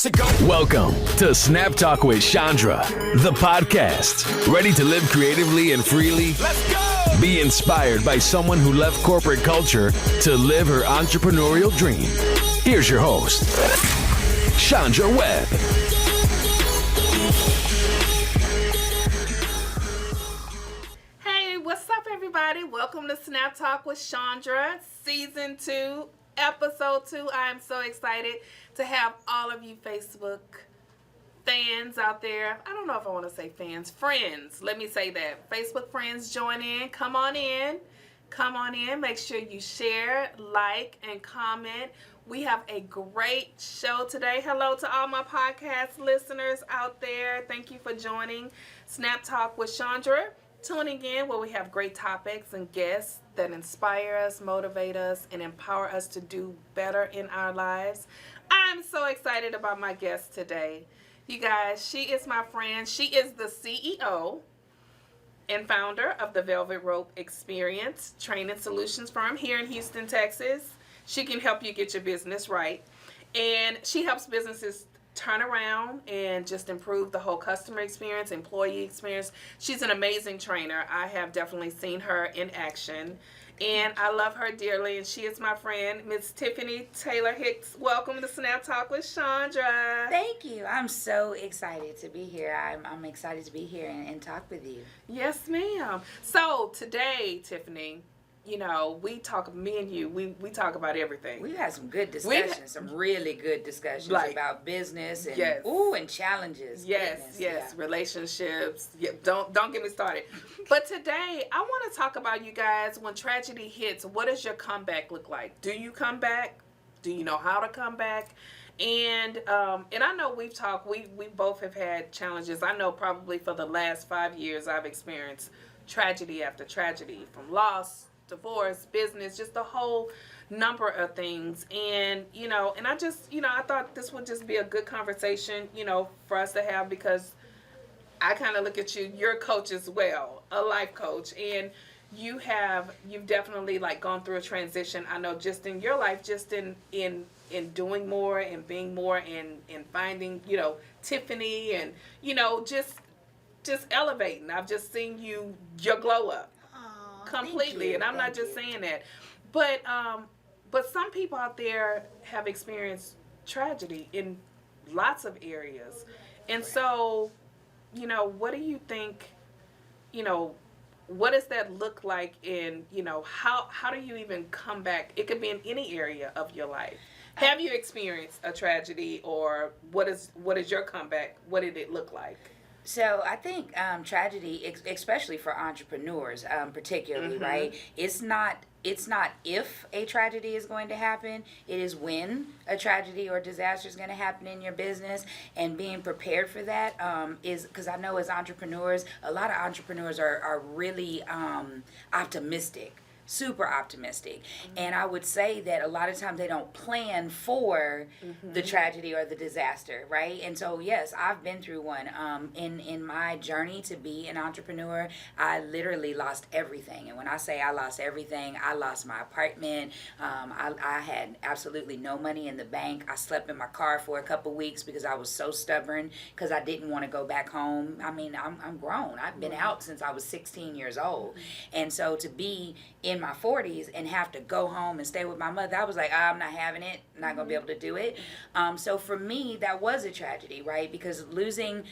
to go. Welcome to Snapptalk with Shaundra, the podcast. Ready to live creatively and freely? Let's go! Be inspired by someone who left corporate culture to live her entrepreneurial dream. Here's your host, Shaundra Webb. Hey, what's up, everybody? Welcome to Snapptalk with Shaundra, Season 2, Episode 2. I am so excited to have all of you Facebook fans out there. I don't know if I want to say fans. Friends. Let me say that. Facebook friends, join in. Come on in. Come on in. Make sure you share, like, and comment. We have a great show today. Hello to all my podcast listeners out there. Thank you for joining Snapptalk with Shaundra. Tuning in where we have great topics and guests that inspire us, motivate us, and empower us to do better in our lives. I'm so excited about my guest today. You guys, she is my friend. She is the CEO and founder of the Velvet Rope Experience Training Solutions firm here in Houston, Texas. She can help you get your business right. And she helps businesses turn around and just improve the whole customer experience, employee experience. She's an amazing trainer. I have definitely seen her in action, and I love her dearly, and she is my friend, Miss Tiffany Taylor Hicks. Welcome to Snapptalk with Shaundra. Thank you. I'm so excited to be here. I'm excited to be here and talk with you. Yes, ma'am. So today, Tiffany, you know, me and you, we talk about everything. We've had some good discussions, some really good discussions about business and and challenges. Yes, relationships. Yeah, don't get me started. But today, I want to talk about, you guys, when tragedy hits, what does your comeback look like? Do you come back? Do you know how to come back? And I know we've talked, we both have had challenges. I know probably for the last 5 years I've experienced tragedy after tragedy, from loss, divorce, business, just a whole number of things. And I just I thought this would just be a good conversation for us to have, because I kind of look at you're a coach as well, a life coach, and you've definitely gone through a transition. I know just in your life, just in doing more and being more and finding Tiffany, and just elevating. I've just seen your glow up completely, and I'm not just saying that, but some people out there have experienced tragedy in lots of areas, and so what do you think? What does that look like? In how do you even come back? It could be in any area of your life. Have you experienced a tragedy, or what is your comeback? What did it look like? So I think tragedy, especially for entrepreneurs, particularly, right? It's not if a tragedy is going to happen. It is when a tragedy or disaster is going to happen in your business, and being prepared for that is, because I know as entrepreneurs, a lot of entrepreneurs are really optimistic. Super optimistic. And I would say that a lot of times they don't plan for the tragedy or the disaster, right? And so yes, I've been through one. In my journey to be an entrepreneur, I literally lost everything. And when I say I lost everything, I lost my apartment. I had absolutely no money in the bank. I slept in my car for a couple weeks because I was so stubborn, because I didn't want to go back home. I mean, I'm grown. I've been out since I was 16 years old. And so to be in my 40s and have to go home and stay with my mother, I was like, I'm not having it. I'm not going to be able to do it. So for me, that was a tragedy, right? Because losing,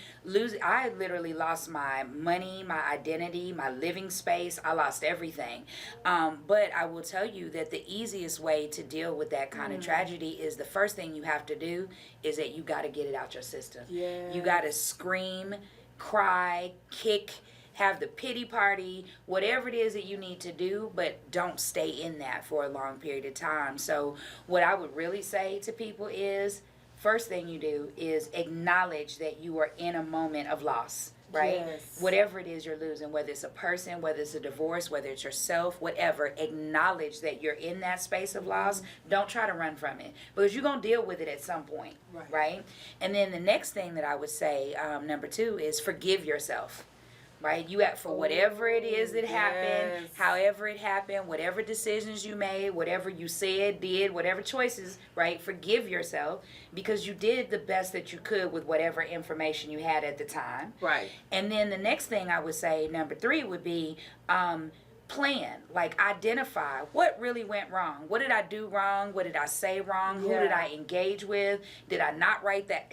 I literally lost my money, my identity, my living space. I lost everything. But I will tell you that the easiest way to deal with that kind of tragedy is, the first thing you have to do is that you got to get it out your system. Yes. You got to scream, cry, kick, have the pity party, whatever it is that you need to do, but don't stay in that for a long period of time. So what I would really say to people is, first thing you do is acknowledge that you are in a moment of loss, right? Yes. Whatever it is you're losing, whether it's a person, whether it's a divorce, whether it's yourself, whatever, acknowledge that you're in that space of loss. Don't try to run from it, because you're going to deal with it at some point, right? And then the next thing that I would say, number 2, is forgive yourself. right? You act for whatever it is that happened, however it happened, whatever decisions you made, whatever you said, did, whatever choices, right? Forgive yourself because you did the best that you could with whatever information you had at the time. Right. And then the next thing I would say, number 3, would be plan, like identify what really went wrong. What did I do wrong? What did I say wrong? Who did I engage with? Did I not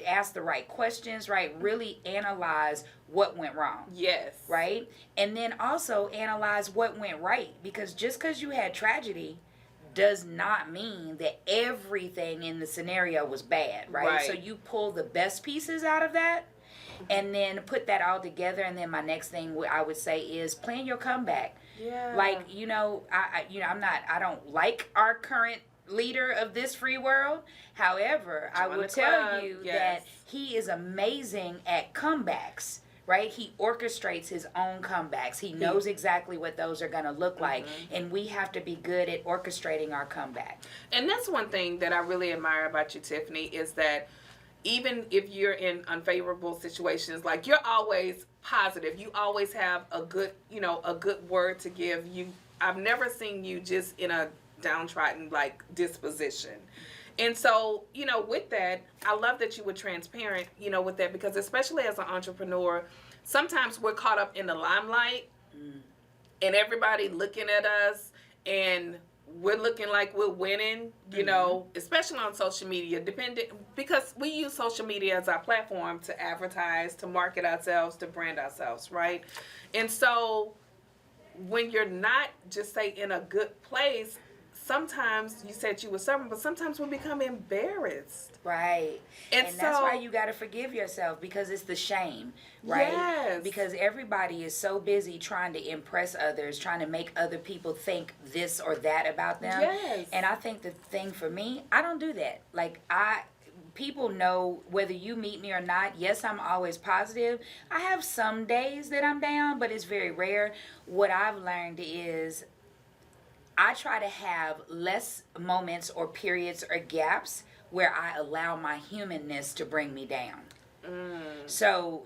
ask the right questions, right? Really analyze what went wrong. Yes. Right? And then also analyze what went right, because just because you had tragedy does not mean that everything in the scenario was bad, right? So you pull the best pieces out of that and then put that all together. And then my next thing I would say is plan your comeback. Yeah. Like, I don't like our current leader of this free world. However, I will tell you that he is amazing at comebacks, right? He orchestrates his own comebacks. He knows exactly what those are going to look like. And we have to be good at orchestrating our comeback. And that's one thing that I really admire about you, Tiffany, is that even if you're in unfavorable situations, like you're always positive. You always have a good word to give. I've never seen you just in a downtrodden like disposition. And so, with that, I love that you were transparent, with that, because especially as an entrepreneur, sometimes we're caught up in the limelight and everybody looking at us and we're looking like we're winning, especially on social media, because we use social media as our platform to advertise, to market ourselves, to brand ourselves, right? And so when you're not just say in a good place, sometimes you said you were serving, but sometimes we become embarrassed. Right. And that's why you got to forgive yourself, because it's the shame, right? Yes. Because everybody is so busy trying to impress others, trying to make other people think this or that about them. Yes. And I think the thing for me, I don't do that. Like, people know whether you meet me or not. Yes, I'm always positive. I have some days that I'm down, but it's very rare. What I've learned is I try to have less moments or periods or gaps where I allow my humanness to bring me down. So,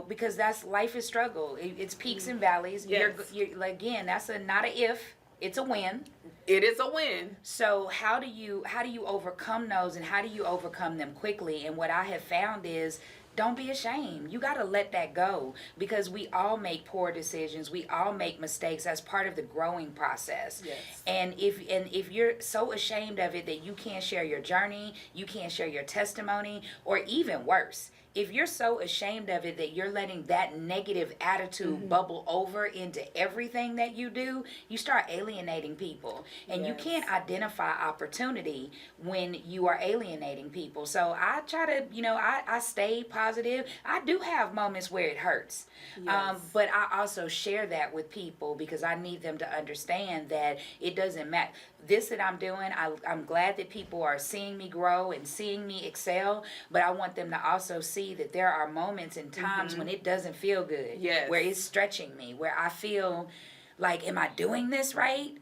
because life is struggle. It's peaks and valleys. Yes. Again, that's not a if, it's a win. It is a win. So how do you overcome those, and how do you overcome them quickly? And what I have found is, don't be ashamed. You got to let that go, because we all make poor decisions. We all make mistakes. That's part of the growing process. Yes. And if you're so ashamed of it that you can't share your journey, you can't share your testimony, or even worse, if you're so ashamed of it that you're letting that negative attitude bubble over into everything that you do, you start alienating people. And you can't identify opportunity when you are alienating people. So I try to, I stay positive. I do have moments where it hurts. Yes. But I also share that with people, because I need them to understand that it doesn't matter. This that I'm doing, I'm glad that people are seeing me grow and seeing me excel, but I want them to also see that there are moments and times when it doesn't feel good, where it's stretching me, where I feel like, am I doing this right?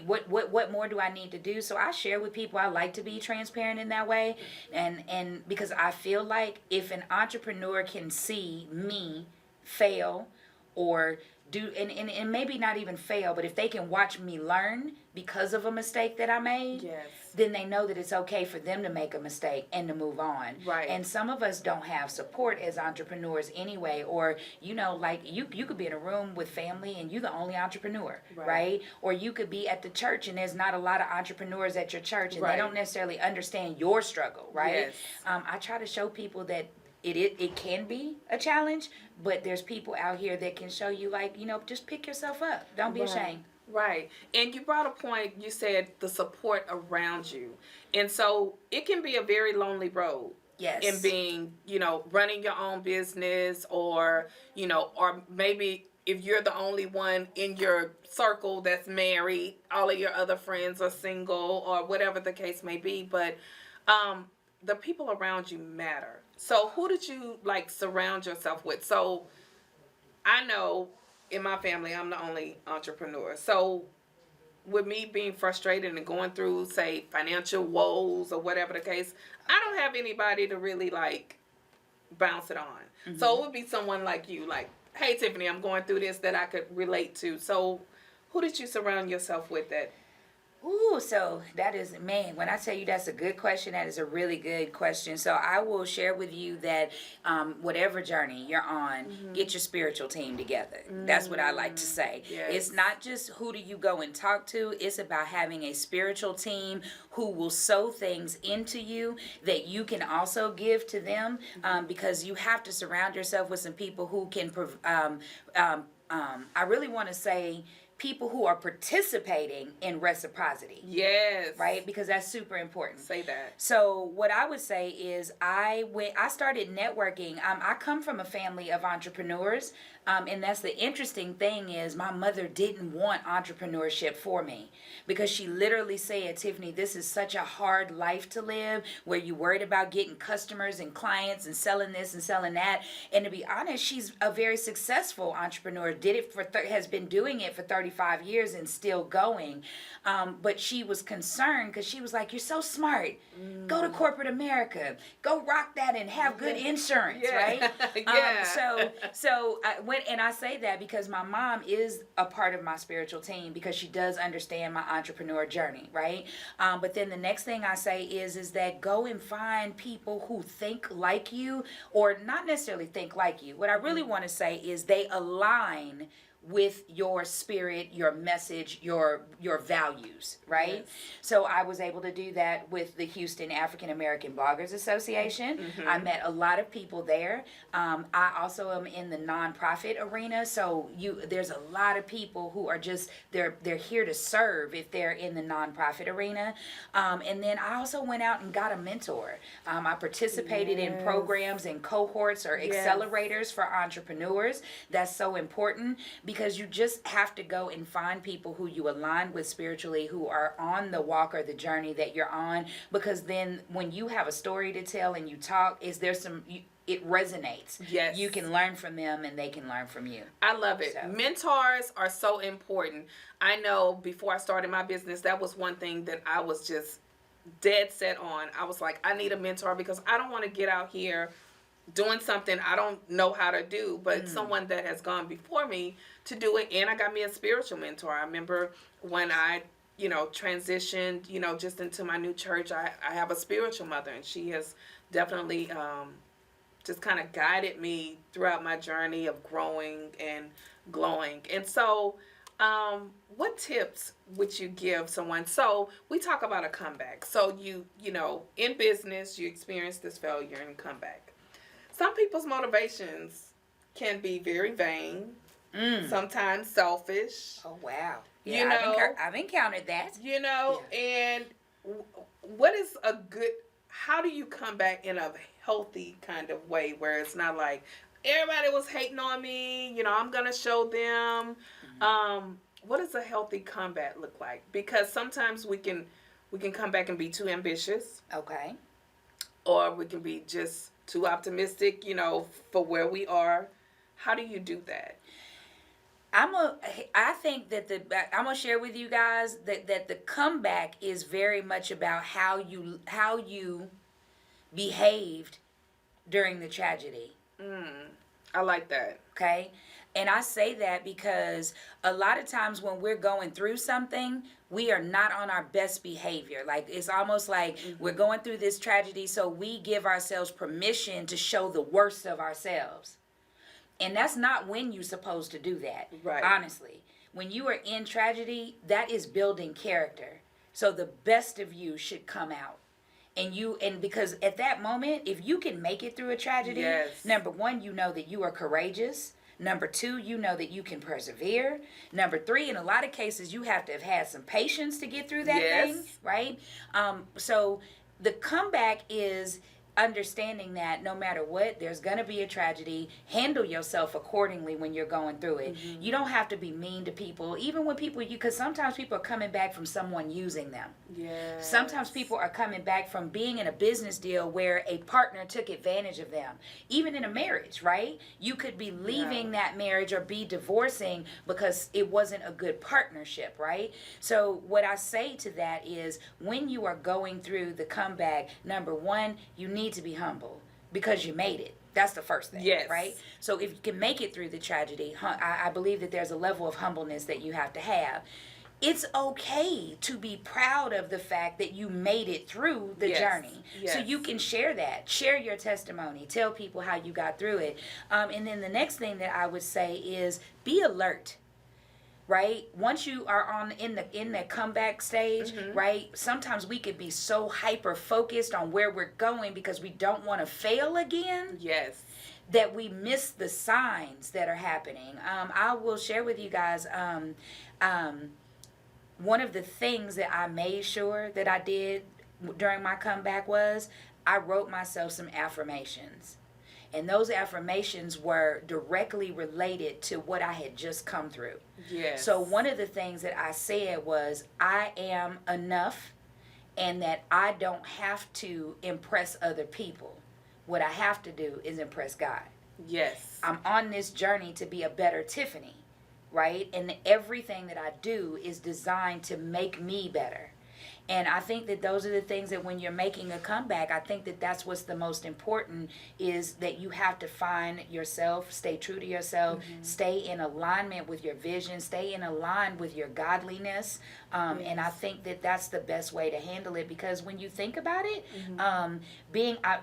What more do I need to do? So I share with people. I like to be transparent in that way, and because I feel like if an entrepreneur can see me fail or do, and maybe not even fail, but if they can watch me learn because of a mistake that I made, then they know that it's okay for them to make a mistake and to move on. Right. And some of us don't have support as entrepreneurs anyway, or, like you could be in a room with family and you're the only entrepreneur, right? Or you could be at the church and there's not a lot of entrepreneurs at your church, and they don't necessarily understand your struggle, right? Yes. I try to show people that it can be a challenge, but there's people out here that can show you, like, just pick yourself up. Don't be ashamed. Right. And you brought a point, you said the support around you. And so it can be a very lonely road. Yes. In being, running your own business, or maybe if you're the only one in your circle that's married, all of your other friends are single, or whatever the case may be. But the people around you matter. So who did you surround yourself with? So I know in my family, I'm the only entrepreneur. So with me being frustrated and going through, say, financial woes or whatever the case, I don't have anybody to really bounce it on. So it would be someone like you, hey, Tiffany, I'm going through this that I could relate to. So who did you surround yourself with that? Ooh, so that is, man, when I tell you that's a good question, that is a really good question. So I will share with you that whatever journey you're on, get your spiritual team together. That's what I like to say. Yes. It's not just who do you go and talk to, it's about having a spiritual team who will sow things into you that you can also give to them, because you have to surround yourself with some people who can, I really want to say, people who are participating in reciprocity. Yes. Right? Because that's super important. Say that. So what I would say is I started networking. I come from a family of entrepreneurs. And that's the interesting thing is my mother didn't want entrepreneurship for me because she literally said, Tiffany, this is such a hard life to live where you're worried about getting customers and clients and selling this and selling that. And to be honest, she's a very successful entrepreneur, has been doing it for 35 years and still going. But she was concerned because she was like, you're so smart. Go to corporate America. Go rock that and have good insurance, right? Yeah. So I went, and I say that because my mom is a part of my spiritual team because she does understand my entrepreneur journey, right? But then the next thing I say is that go and find people who think like you, or not necessarily think like you. What I really want to say is they align with your spirit, your message, your values, right? Yes. So I was able to do that with the Houston African American Bloggers Association. I met a lot of people there. I also am in the nonprofit arena, so there's a lot of people who are just they're here to serve if they're in the nonprofit arena. And then I also went out and got a mentor. I participated in programs and cohorts or accelerators for entrepreneurs. That's so important because you just have to go and find people who you align with spiritually, who are on the walk or the journey that you're on, because then when you have a story to tell and you talk, it resonates. Yes. You can learn from them and they can learn from you. I love it. So. Mentors are so important. I know before I started my business, that was one thing that I was just dead set on. I was like, I need a mentor because I don't want to get out here doing something I don't know how to do, but someone that has gone before me to do it. And I got me a spiritual mentor. I remember when I, transitioned, just into my new church, I have a spiritual mother, and she has definitely just kind of guided me throughout my journey of growing and glowing. And so what tips would you give someone? So we talk about a comeback. So you in business, you experience this failure and come back. Some people's motivations can be very vain, sometimes selfish. Oh, wow. Yeah, I've encountered that. And what is how do you come back in a healthy kind of way where it's not like, everybody was hating on me, I'm going to show them. What does a healthy comeback look like? Because sometimes we can come back and be too ambitious. Okay. Or we can be just too optimistic, for where we are. How do you do that? I think that I'm gonna share with you guys that the comeback is very much about how you behaved during the tragedy. I like that. Okay. And I say that because a lot of times when we're going through something, we are not on our best behavior. Like, it's almost like we're going through this tragedy, so we give ourselves permission to show the worst of ourselves. And that's not when you're supposed to do that. Right. Honestly. When you are in tragedy, that is building character. So the best of you should come out. And because at that moment, if you can make it through a tragedy, number one, you know that you are courageous. Number two, you know that you can persevere. Number three, in a lot of cases, you have to have had some patience to get through that thing, right? So the comeback is understanding that no matter what, there's going to be a tragedy. Handle yourself accordingly when you're going through it. You don't have to be mean to people, even when because sometimes people are coming back from someone using them. Sometimes people are coming back from being in a business deal where a partner took advantage of them. Even in a marriage, right? You could be leaving that marriage or be divorcing because it wasn't a good partnership, right? So what I say to that is when you are going through the comeback, number one, you need to be humble. because you made it. That's the first thing, Yes. right? So if you can make it through the tragedy, I believe that there's a level of humbleness that you have to have. It's okay to be proud of the fact that you made it through the journey. Yes. So you can share that. Share your testimony. Tell people how you got through it. And then the next thing that I would say is be alert. Right? Once you are in the comeback stage, right? Sometimes we could be so hyper focused on where we're going because we don't want to fail again. Yes. That we miss the signs that are happening. I will share with you guys one of the things that I made sure that I did during my comeback was I wrote myself some affirmations. And those affirmations were directly related to what I had just come through. Yes. So one of the things that I said was, I am enough and that I don't have to impress other people. What I have to do is impress God. Yes. I'm on this journey to be a better Tiffany, right? And everything that I do is designed to make me better. And I think that those are the things that when you're making a comeback, I think that that's what's the most important is that you have to find yourself, stay true to yourself, stay in alignment with your vision, stay in alignment with your godliness. And I think that that's the best way to handle it because when you think about it,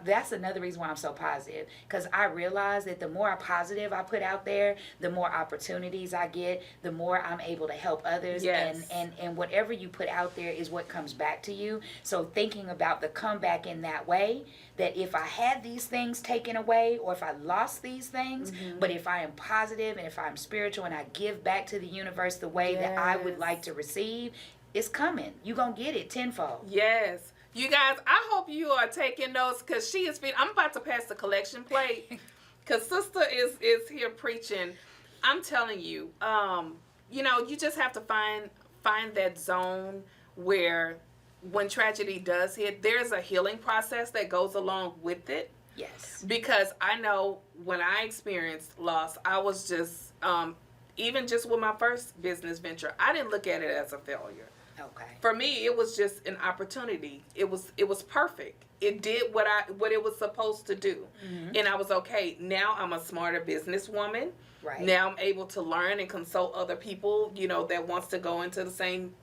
that's another reason why I'm so positive because I realize that the more positive I put out there, the more opportunities I get, the more I'm able to help others. Yes. And whatever you put out there is what comes back to you. So thinking about the comeback in that way, that if I had these things taken away or if I lost these things, but if I am positive and if I'm spiritual and I give back to the universe the way that I would like to receive, it's coming. You're going to get it tenfold. Yes. You guys, I hope you are taking notes because she is I'm about to pass the collection plate because sister is here preaching. I'm telling you, you just have to find that zone where when tragedy does hit, there's a healing process that goes along with it. Yes. Because I know when I experienced loss, I was just, even just with my first business venture, I didn't look at it as a failure. Okay. For me, it was just an opportunity. It was perfect. It did what it was supposed to do. And I was okay. Now I'm a smarter businesswoman. Right. Now I'm able to learn and consult other people, that wants to go into the same,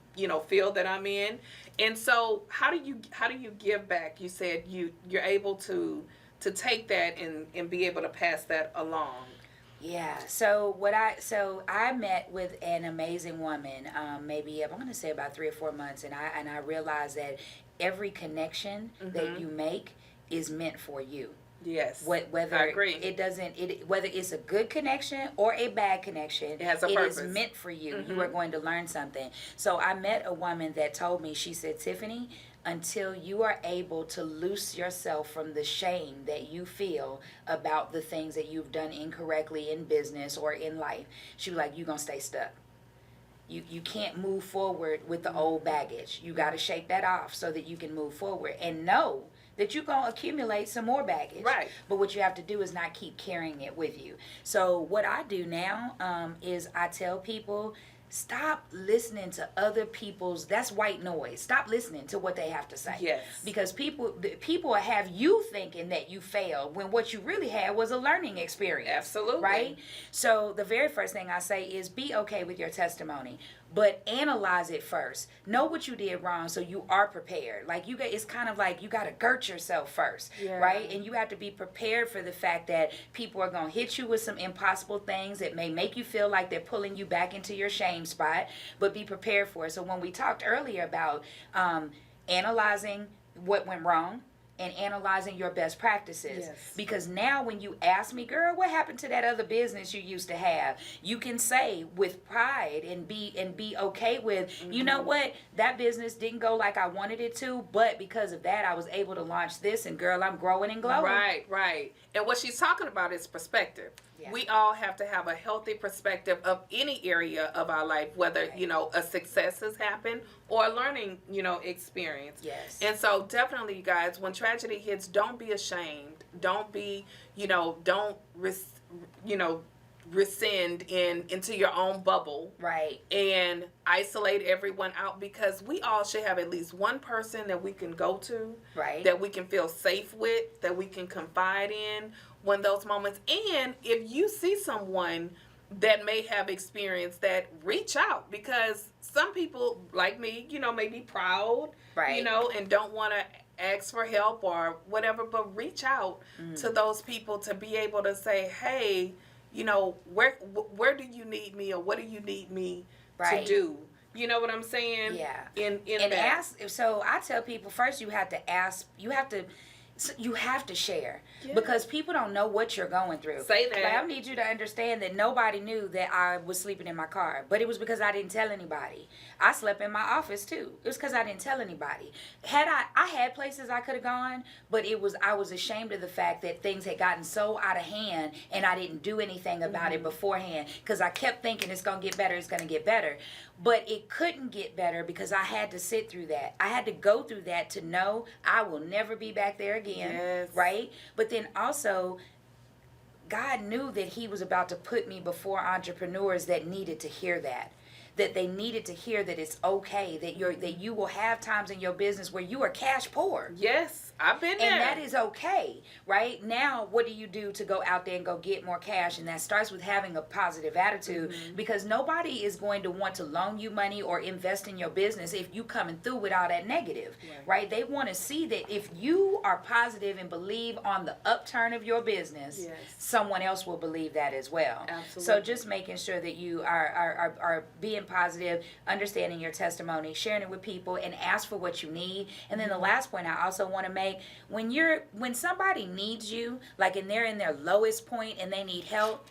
field that I'm in. And so how do you give back? You said you're able to take that and be able to pass that along. Yeah. So I met with an amazing woman, maybe I'm going to say about 3 or 4 months, and I realized that every connection that you make is meant for you. Yes. Whether I agree. Whether it's a good connection or a bad connection, it has a purpose. Is meant for you. You are going to learn something. So I met a woman that told me, she said, Tiffany, until you are able to loose yourself from the shame that you feel about the things that you've done incorrectly in business or in life, she was like, you're going to stay stuck. You can't move forward with the old baggage. You got to shake that off so that you can move forward and know that you're going to accumulate some more baggage. Right. But what you have to do is not keep carrying it with you. So what I do now is I tell people, stop listening to other people's, that's white noise. Stop listening to what they have to say. Yes. Because people have you thinking that you failed when what you really had was a learning experience. Absolutely. Right? So the very first thing I say is be okay with your testimony, but analyze it first. Know what you did wrong so you are prepared. Like it's kind of like you got to girt yourself first, right? And you have to be prepared for the fact that people are going to hit you with some impossible things that may make you feel like they're pulling you back into your shame spot, but be prepared for it. So when we talked earlier about analyzing what went wrong, and analyzing your best practices. Yes. Because now when you ask me, girl, what happened to that other business you used to have? You can say with pride and be okay with, you know what, that business didn't go like I wanted it to, but because of that, I was able to launch this, and girl, I'm growing and glowing. Right. And what she's talking about is perspective. Yeah. We all have to have a healthy perspective of any area of our life, whether, a success has happened or a learning, experience. Yes. And so definitely, you guys, when tragedy hits, don't be ashamed. Don't be, rescind into your own bubble. Right. And isolate everyone out, because we all should have at least one person that we can go to. Right. That we can feel safe with, that we can confide in when those moments. And if you see someone that may have experienced that, reach out, because some people like me, may be proud, right, and don't want to ask for help or whatever, but reach out to those people to be able to say, hey, where do you need me, or what do you need me to do? You know what I'm saying? Yeah. In and that. ask. So I tell people, first you have to ask. You have to share, because people don't know what you're going through. Say that. Like, I need you to understand that nobody knew that I was sleeping in my car, but it was because I didn't tell anybody. I slept in my office too. It was because I didn't tell anybody. I had places I could have gone, but I was ashamed of the fact that things had gotten so out of hand, and I didn't do anything about it beforehand, because I kept thinking it's gonna get better, it's gonna get better. But it couldn't get better, because I had to sit through that. I had to go through that to know I will never be back there again. Yes. Right? But then also, God knew that he was about to put me before entrepreneurs that needed to hear that. That they needed to hear that it's okay, that you will have times in your business where you are cash poor. Yes, I've been there. And that is okay, right? Now, what do you do to go out there and go get more cash? And that starts with having a positive attitude, because nobody is going to want to loan you money or invest in your business if you coming through with all that negative, right? They want to see that if you are positive and believe on the upturn of your business, someone else will believe that as well. Absolutely. So just making sure that you are being positive, understanding your testimony, sharing it with people, and ask for what you need. And then the last point I also want to make, when somebody needs you, like, and they're in their lowest point and they need help,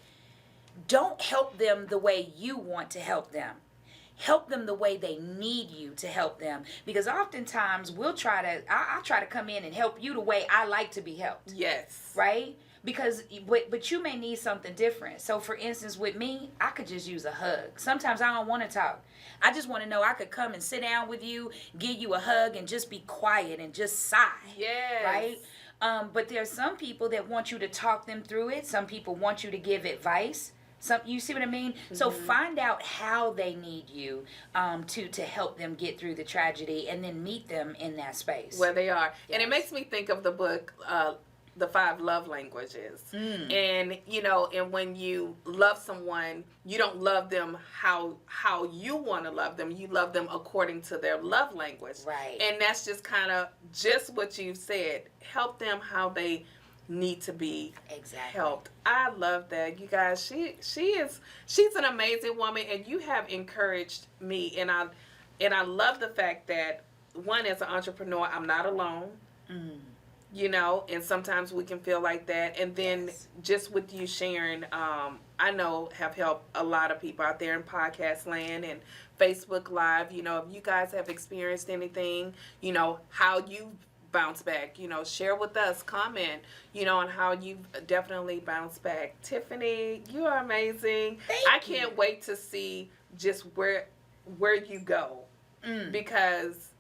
don't help them the way you want to help them. Help them the way they need you to help them. Because oftentimes I'll try to come in and help you the way I like to be helped. Yes. Right? Because, but you may need something different. So, for instance, with me, I could just use a hug. Sometimes I don't want to talk. I just want to know I could come and sit down with you, give you a hug, and just be quiet and just sigh. Yes. Right? But there's some people that want you to talk them through it. Some people want you to give advice. You see what I mean? So find out how they need you to help them get through the tragedy, and then meet them in that space. Where they are. Yes. And it makes me think of the book, The 5 Love Languages. And and when you love someone, you don't love them how you want to love them. You love them according to their love language. Right. And that's just kind of just what you said. Help them how they need to be helped. I love that. You guys, she's an amazing woman, and you have encouraged me, and I love the fact that, one, as an entrepreneur, I'm not alone. And sometimes we can feel like that. And then just with you sharing, I know have helped a lot of people out there in podcast land and Facebook Live. If you guys have experienced anything, how you bounce back, share with us, comment, on how you definitely bounce back. Tiffany, you are amazing. I can't wait to see just where you go, because,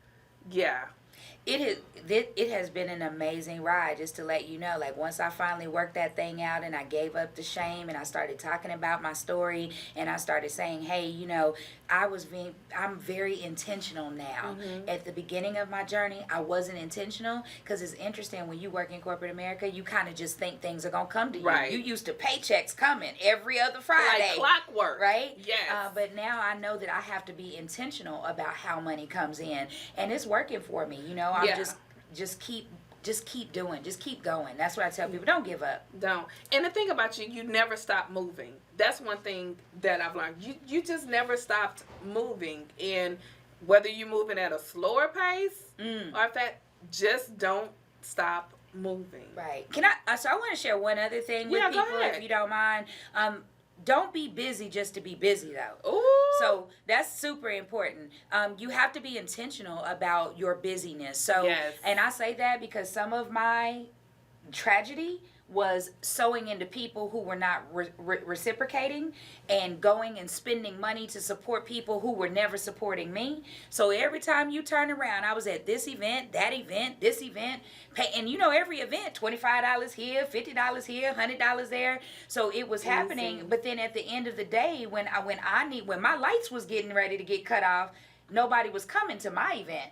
It has been an amazing ride, just to let you know. Like, once I finally worked that thing out and I gave up the shame and I started talking about my story and I started saying, hey, I'm very intentional now. At the beginning of my journey, I wasn't intentional, because it's interesting when you work in corporate America, you kind of just think things are going to come to you. Right. You used to paychecks coming every other Friday. Like clockwork. Right? Yes. But now I know that I have to be intentional about how money comes in. And it's working for me. I'm just keep doing. Just keep going. That's what I tell people. Don't give up. Don't. And the thing about you never stop moving. That's one thing that I've learned. You just never stopped moving. And whether you're moving at a slower pace or if that, just don't stop moving. Right. So I want to share one other thing with people, if you don't mind. Don't be busy just to be busy, though. Ooh. So that's super important. You have to be intentional about your busyness. So, and I say that because some of my tragedy was sowing into people who were not reciprocating, and going and spending money to support people who were never supporting me. So every time you turn around, I was at this event, that event, this event, and you know, every event, $25 here, $50 here, $100 there. So it was happening. But then at the end of the day, when my lights was getting ready to get cut off, nobody was coming to my event.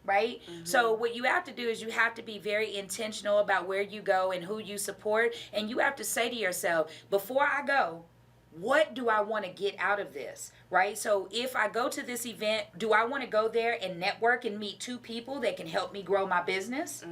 Right? So what you have to do is you have to be very intentional about where you go and who you support. And you have to say to yourself, before I go, what do I want to get out of this? Right? So if I go to this event, do I want to go there and network and meet 2 people that can help me grow my business?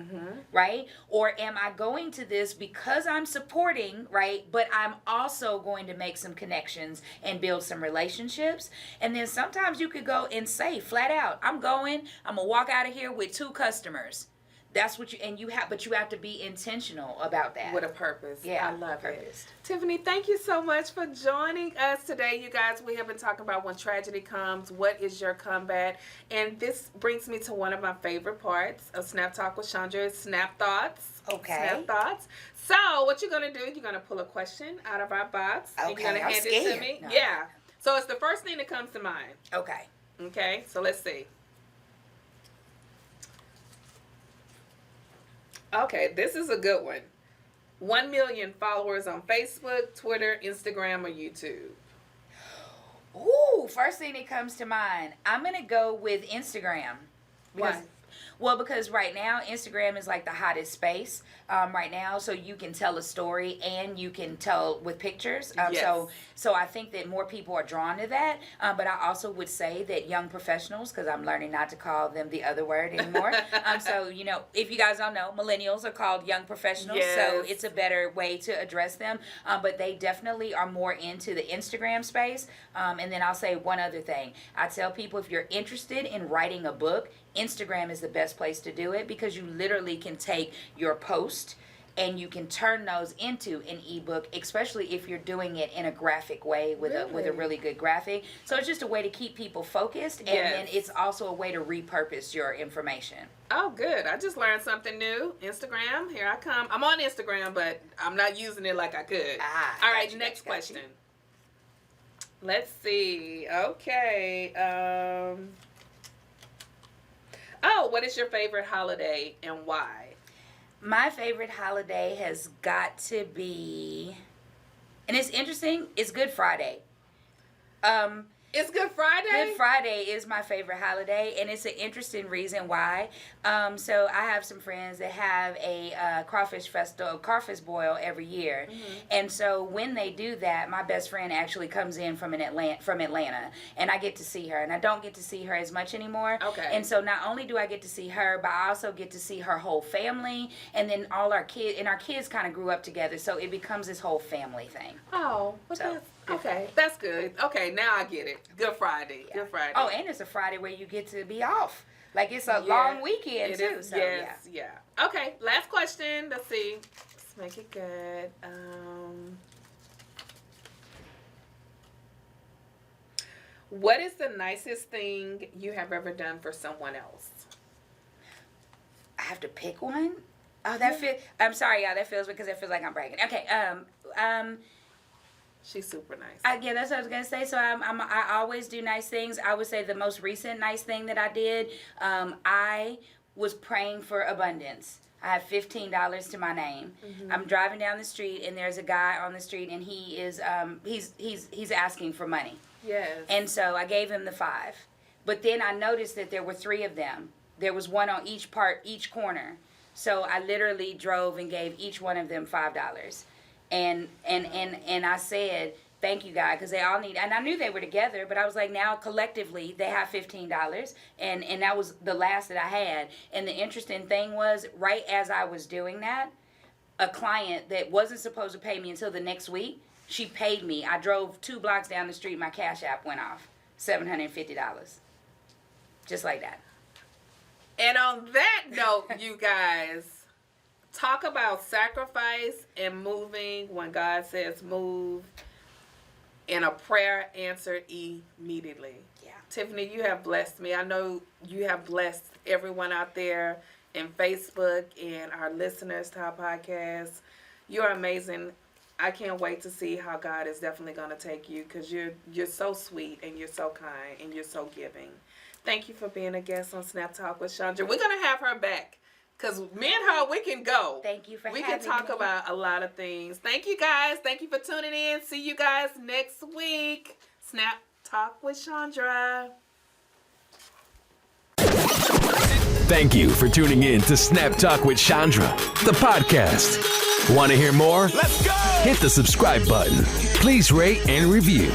Right? Or am I going to this because I'm supporting, right? But I'm also going to make some connections and build some relationships. And then sometimes you could go and say flat out, I'm going to walk out of here with 2 customers. That's what but you have to be intentional about that. With a purpose. Yeah, I love purpose. it. Tiffany, thank you so much for joining us today. You guys, we have been talking about when tragedy comes, what is your comeback? And this brings me to one of my favorite parts of Snap Talk with Shaundra, Snap Thoughts. Okay. Snap Thoughts. So what you're going to do, you're going to pull a question out of our box. Okay, and you're going to hand it to me. No. Yeah. So it's the first thing that comes to mind. Okay. Okay, so let's see. Okay, this is a good one. 1 million followers on Facebook, Twitter, Instagram, or YouTube. Ooh, first thing that comes to mind. I'm going to go with Instagram. Why? Well, because right now Instagram is like the hottest space right now, so you can tell a story and you can tell with pictures. Yes. So I think that more people are drawn to that. But I also would say that young professionals, because I'm learning not to call them the other word anymore. So you know, if you guys don't know, millennials are called young professionals. Yes. So it's a better way to address them. But they definitely are more into the Instagram space. And then I'll say one other thing. I tell people, if you're interested in writing a book, Instagram is the best place to do it, because you literally can take your post and you can turn those into an ebook, especially if you're doing it in a graphic way with a really good graphic. So it's just a way to keep people focused, and then it's also a way to repurpose your information. Oh, good. I just learned something new. Instagram, here I come. I'm on Instagram, but I'm not using it like I could. All right, next question. Let's see. Okay. Oh, what is your favorite holiday and why? My favorite holiday has got to be, and it's interesting, it's Good Friday. It's Good Friday? Good Friday is my favorite holiday, and it's an interesting reason why. So I have some friends that have a crawfish festival, crawfish boil every year. And so when they do that, my best friend actually comes in from Atlanta, and I get to see her. And I don't get to see her as much anymore. Okay. And so not only do I get to see her, but I also get to see her whole family, and then all our kids, and our kids kind of grew up together, so it becomes this whole family thing. Oh, well, So, okay, that's good. Okay, now I get it. Good Friday. Yeah. Good Friday. Oh, and it's a Friday where you get to be off. Like, it's a long weekend, too. Is, so, yes, yeah. Okay, last question. Let's see. Let's make it good. What is the nicest thing you have ever done for someone else? I have to pick one? Oh, I'm sorry, y'all. That feels, because it feels like I'm bragging. Okay, She's super nice. yeah, that's what I was gonna say. So I always do nice things. I would say the most recent nice thing that I did, I was praying for abundance. I have $15 to my name. I'm driving down the street, and there's a guy on the street, and he is he's asking for money. Yes. And so I gave him the $5, but then I noticed that there were 3 of them. There was one on each corner. So I literally drove and gave each one of them $5. And I said, thank you, God, because they all need, and I knew they were together, but I was like, now collectively they have $15, and that was the last that I had. And the interesting thing was, right as I was doing that, a client that wasn't supposed to pay me until the next week, she paid me. I drove 2 blocks down the street, my Cash App went off, $750, just like that. And on that note, you guys, talk about sacrifice and moving when God says move, and a prayer answered immediately. Yeah. Tiffany, you have blessed me. I know you have blessed everyone out there in Facebook and our listeners to our podcast. You're amazing. I can't wait to see how God is definitely going to take you, because you're so sweet and you're so kind and you're so giving. Thank you for being a guest on Snap Talk with Shaundra. We're going to have her back, because me and her, we can go. Thank you for having me. We can talk about a lot of things. Thank you, guys. Thank you for tuning in. See you guys next week. Snap Talk with Shaundra. Thank you for tuning in to Snap Talk with Shaundra, the podcast. Want to hear more? Let's go! Hit the subscribe button. Please rate and review.